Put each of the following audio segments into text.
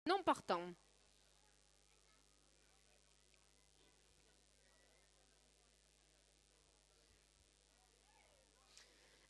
Non partant.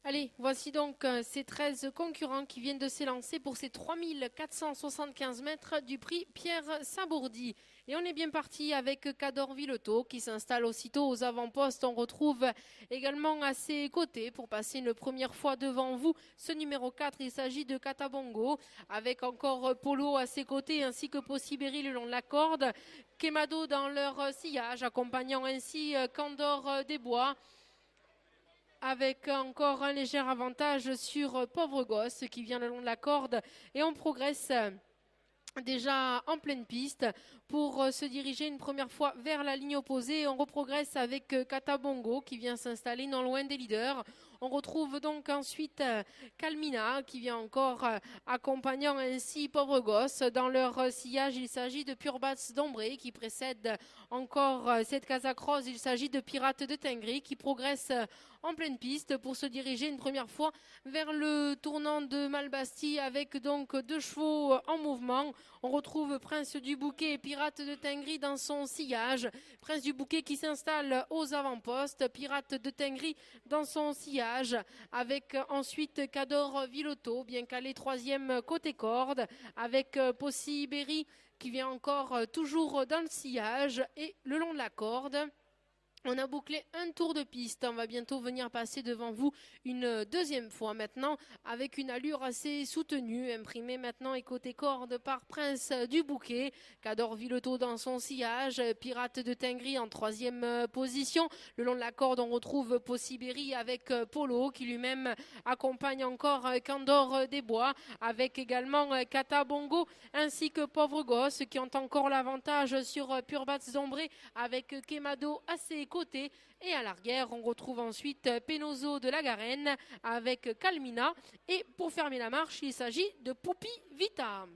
Allez, voici donc ces 13 concurrents qui viennent de s'élancer pour ces 3475 mètres du prix Pierre Sabourdi. Et on est bien parti avec Cador Villetot qui s'installe aussitôt aux avant-postes. On retrouve également à ses côtés pour passer une première fois devant vous ce numéro 4. Il s'agit de Katabongo avec encore Polo à ses côtés ainsi que Possiberi le long de la corde. Kemado dans leur sillage accompagnant ainsi Candor des Bois, avec encore un léger avantage sur Pauvre Gosse qui vient le long de la corde. Et on progresse déjà en pleine piste pour se diriger une première fois vers la ligne opposée. On reprogresse avec Katabongo qui vient s'installer non loin des leaders. On retrouve donc ensuite Calmina qui vient encore accompagnant ainsi Pauvre Gosse. Dans leur sillage, il s'agit de Pure Bats d'Ombré qui précède encore cette Casacross. Il s'agit de Pirate de Tingry qui progresse en pleine piste pour se diriger une première fois vers le tournant de Malbastille avec donc 2 chevaux en mouvement. On retrouve Prince du Bouquet et Pirate de Tingry dans son sillage. Prince du Bouquet qui s'installe aux avant-postes. Pirate de Tingry dans son sillage. Avec ensuite Cador Villetot, bien calé 3e côté corde. Avec Possiberi qui vient encore toujours dans le sillage et le long de la corde. On a bouclé un tour de piste. On va bientôt venir passer devant vous une deuxième fois maintenant avec une allure assez soutenue, imprimée maintenant et côté corde par Prince du Bouquet. Cador Villetot dans son sillage. Pirate de Tingry en 3e position. Le long de la corde, on retrouve Possiberi avec Polo qui lui-même accompagne encore Candor des Bois avec également Katabongo ainsi que Pauvre Gosse qui ont encore l'avantage sur Pure Bats d'Ombré avec Kemado à ses côté. Et à l'arrière, on retrouve ensuite Penoso de la Garenne avec Calmina. Et pour fermer la marche, il s'agit de Poupi Vita.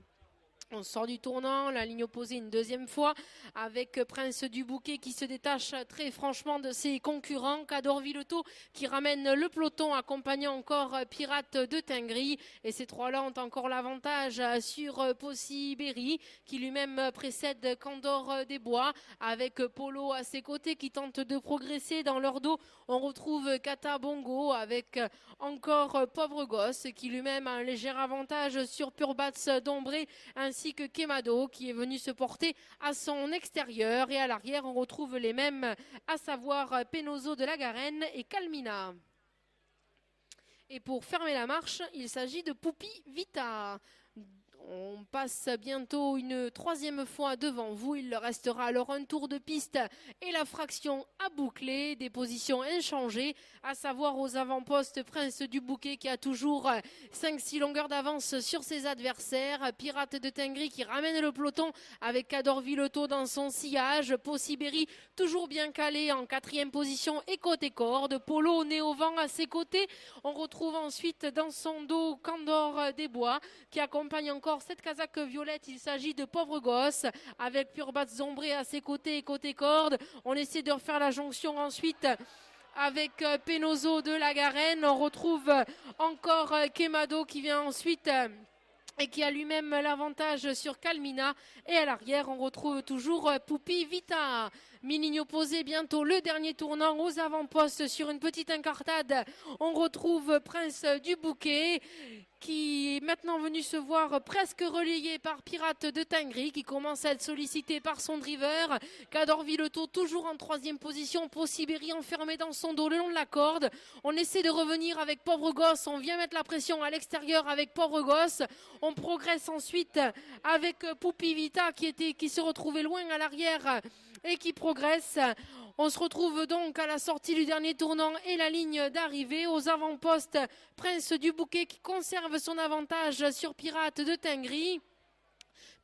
On sort du tournant, la ligne opposée une deuxième fois avec Prince du Bouquet qui se détache très franchement de ses concurrents. Cador Villetot qui ramène le peloton accompagnant encore Pirate de Tingry. Et ces trois-là ont encore l'avantage sur Possiberi qui lui-même précède Candor des Bois avec Polo à ses côtés qui tente de progresser dans leur dos. On retrouve Katabongo avec encore Pauvre Gosse qui lui-même a un léger avantage sur Pure Bats d'Ombré ainsi que Kemado qui est venu se porter à son extérieur. Et à l'arrière, on retrouve les mêmes, à savoir Penoso de la Garenne et Calmina. Et pour fermer la marche, il s'agit de Poupi Vita. On passe bientôt une troisième fois devant vous. Il leur restera alors un tour de piste et la fraction à boucler. Des positions inchangées, à savoir aux avant-postes Prince du Bouquet qui a toujours 5-6 longueurs d'avance sur ses adversaires. Pirate de Tingry qui ramène le peloton avec Cador Villetot dans son sillage. Possiberi toujours bien calé en 4e position et côté corde. Polo né au vent à ses côtés. On retrouve ensuite dans son dos Candor des Bois qui accompagne encore cette casaque violette. Il s'agit de Pauvre Gosse avec Pure Bats d'Ombré à ses côtés et côté corde. On essaie de refaire la jonction ensuite avec Penoso de la Garenne. On retrouve encore Kemado qui vient ensuite et qui a lui-même l'avantage sur Calmina. Et à l'arrière, on retrouve toujours Poupi Vita. Mi-ligne opposée, bientôt le dernier tournant aux avant-postes sur une petite incartade. On retrouve Prince du Bouquet qui est maintenant venu se voir presque relayé par Pirate de Tingry qui commence à être sollicité par son driver. Cador Villetot toujours en 3e position. Possiberi enfermé dans son dos le long de la corde. On essaie de revenir avec Pauvre Gosse. On vient mettre la pression à l'extérieur avec Pauvre Gosse. On progresse ensuite avec Poupi Vita qui se retrouvait loin à l'arrière et qui progresse. On se retrouve donc à la sortie du dernier tournant et la ligne d'arrivée. Aux avant-postes, Prince du Bouquet qui conserve son avantage sur Pirate de Tingry.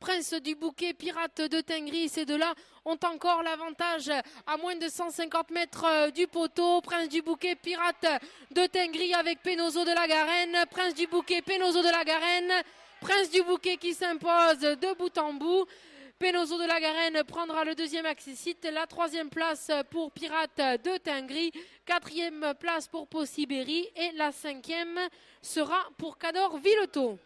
Prince du Bouquet, Pirate de Tingry, ces deux-là ont encore l'avantage à moins de 150 mètres du poteau. Prince du Bouquet, Pirate de Tingry avec Penoso de la Garenne. Prince du Bouquet, Penoso de la Garenne. Prince du Bouquet qui s'impose de bout en bout. Penoso de la Garenne prendra le 2e accessite, la 3e place pour Pirate de Tingry, 4e place pour Possiberi et la 5e sera pour Cador Villetot.